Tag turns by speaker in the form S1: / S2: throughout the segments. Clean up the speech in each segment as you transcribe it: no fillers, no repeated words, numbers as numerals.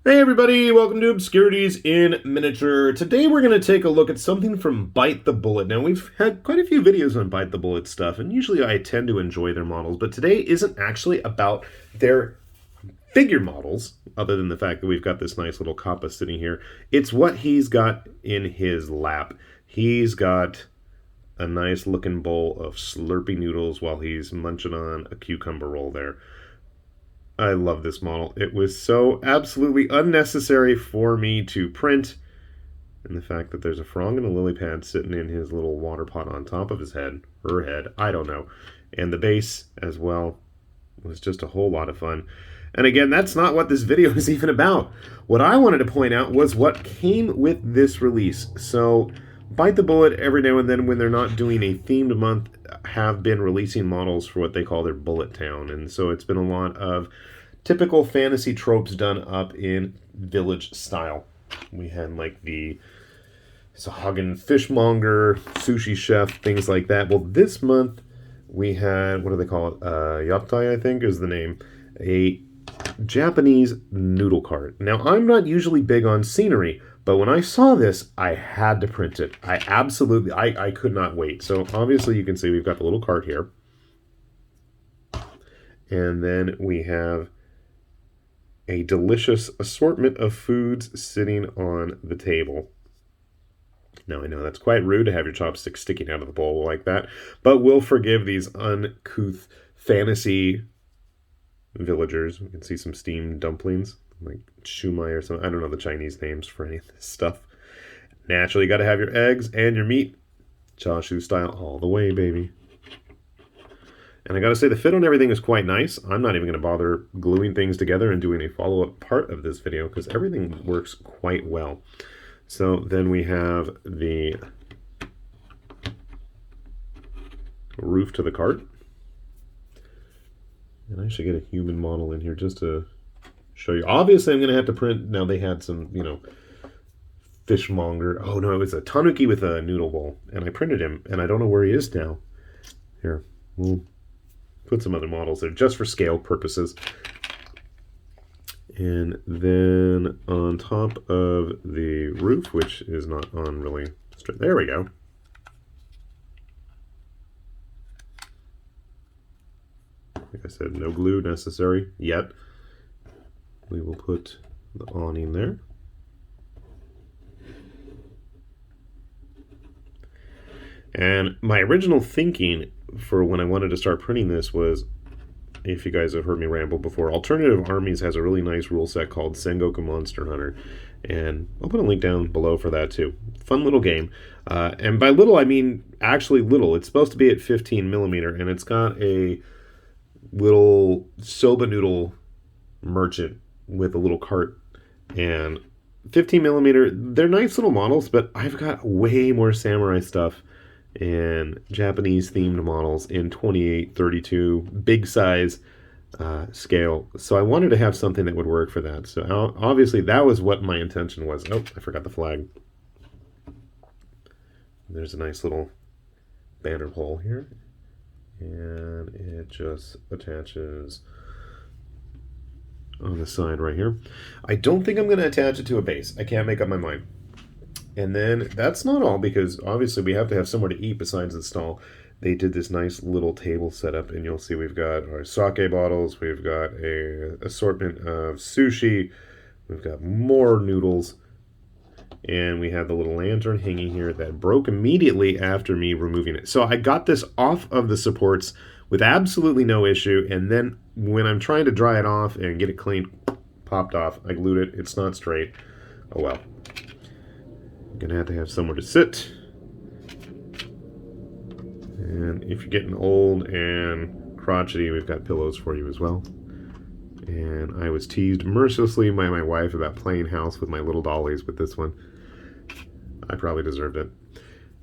S1: Hey everybody, welcome to Obscurities in Miniature. Today we're going to take a look at something from Bite the Bullet. Now we've had quite a few videos on Bite the Bullet stuff, and usually I tend to enjoy their models, but today isn't actually about their figure models, other than the fact that we've got this nice little kappa sitting here. It's what he's got in his lap. He's got a nice looking bowl of slurpy noodles while he's munching on a cucumber roll there. I love this model. It was so absolutely unnecessary for me to print. And the fact that there's a frog and a lily pad sitting in his little water pot on top of his head, her head, I don't know. And the base as well was just a whole lot of fun. And again, that's not what this video is even about. What I wanted to point out was what came with this release. So Bite the Bullet every now and then, when they're not doing a themed month, have been releasing models for what they call their Bullet Town. And so it's been a lot of typical fantasy tropes done up in village style. We had like the Sahagin fishmonger, sushi chef, things like that. Well, this month we had, what do they call it? Yatai, I think is the name. A Japanese noodle cart. Now, I'm not usually big on scenery, but when I saw this, I had to print it. I could not wait. So obviously you can see we've got the little cart here. And then we have a delicious assortment of foods sitting on the table. Now, I know that's quite rude to have your chopsticks sticking out of the bowl like that, but we'll forgive these uncouth fantasy villagers. We can see some steamed dumplings, like shumai or something. I don't know the Chinese names for any of this stuff. Naturally, you got to have your eggs and your meat, Chashu style, all the way, baby. And I got to say, the fit on everything is quite nice. I'm not even going to bother gluing things together and doing a follow-up part of this video because everything works quite well. So then we have the roof to the cart. And I should get a human model in here just to show you. Obviously, I'm going to have to print. Now, they had some, fishmonger. Oh, no, it was a tanuki with a noodle bowl. And I printed him, and I don't know where he is now. Here, we'll put some other models there just for scale purposes. And then on top of the roof, which is not on really straight. There we go. Like I said, no glue necessary yet. We will put the awning there. And my original thinking for when I wanted to start printing this was, if you guys have heard me ramble before, Alternative Armies has a really nice rule set called Sengoku Monster Hunter. And I'll put a link down below for that too. Fun little game. And by little, I mean actually little. It's supposed to be at 15 millimeter, and it's got a little soba noodle merchant with a little cart. And 15 millimeter, they're nice little models, but I've got way more samurai stuff and Japanese themed models in 28, 32, big size scale. So I wanted to have something that would work for that. So obviously that was what my intention was. Oh, I forgot the flag. There's a nice little banner pole here. And it just attaches on the side right here. I don't think I'm going to attach it to a base. I can't make up my mind. And then that's not all, because obviously we have to have somewhere to eat besides the stall. They did this nice little table setup, and you'll see we've got our sake bottles, we've got a assortment of sushi, we've got more noodles, and we have the little lantern hanging here that broke immediately after me removing it. So I got this off of the supports with absolutely no issue, and then when I'm trying to dry it off and get it clean, popped off. I glued it. It's not straight. Oh well. Gonna have to have somewhere to sit. And if you're getting old and crotchety, we've got pillows for you as well. And I was teased mercilessly by my wife about playing house with my little dollies with this one. I probably deserved it.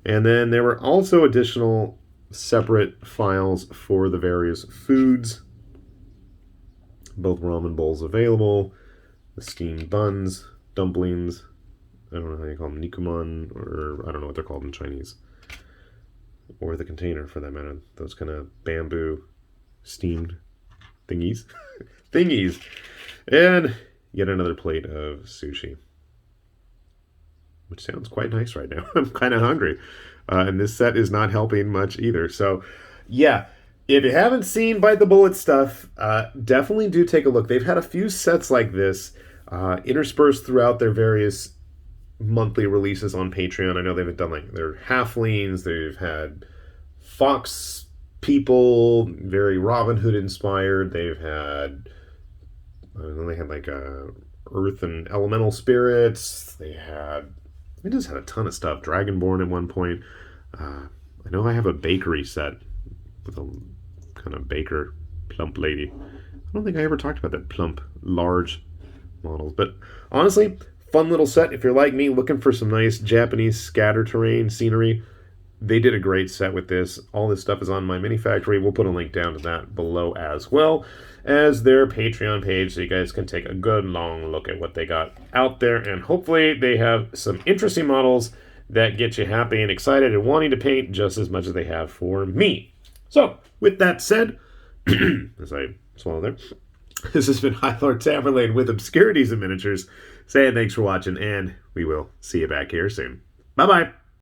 S1: And then there were also additional separate files for the various foods. Both ramen bowls available, the steamed buns, dumplings, I don't know how you call them, nikuman, or I don't know what they're called in Chinese. Or the container, for that matter. Those kind of bamboo steamed thingies. Thingies. And yet another plate of sushi, which sounds quite nice right now. I'm kind of hungry. And this set is not helping much either. So, yeah, if you haven't seen Bite the Bullet stuff, definitely do take a look. They've had a few sets like this interspersed throughout their various monthly releases on Patreon. I know they've done like their halflings, they've had fox people, very Robin Hood inspired. They've had, I don't know, they had like earth and elemental spirits. They just had a ton of stuff. Dragonborn at one point. I know I have a bakery set with a kind of baker plump lady. I don't think I ever talked about that plump, large models. But honestly, fun little set. If you're like me, looking for some nice Japanese scatter terrain scenery, they did a great set with this. All this stuff is on my mini factory. We'll put a link down to that below as well as their Patreon page so you guys can take a good long look at what they got out there. And hopefully they have some interesting models that get you happy and excited and wanting to paint just as much as they have for me. So, with that said, as I swallow there, this has been High Lord Tamerlane with Obscurities and Miniatures, saying thanks for watching, and we will see you back here soon. Bye-bye!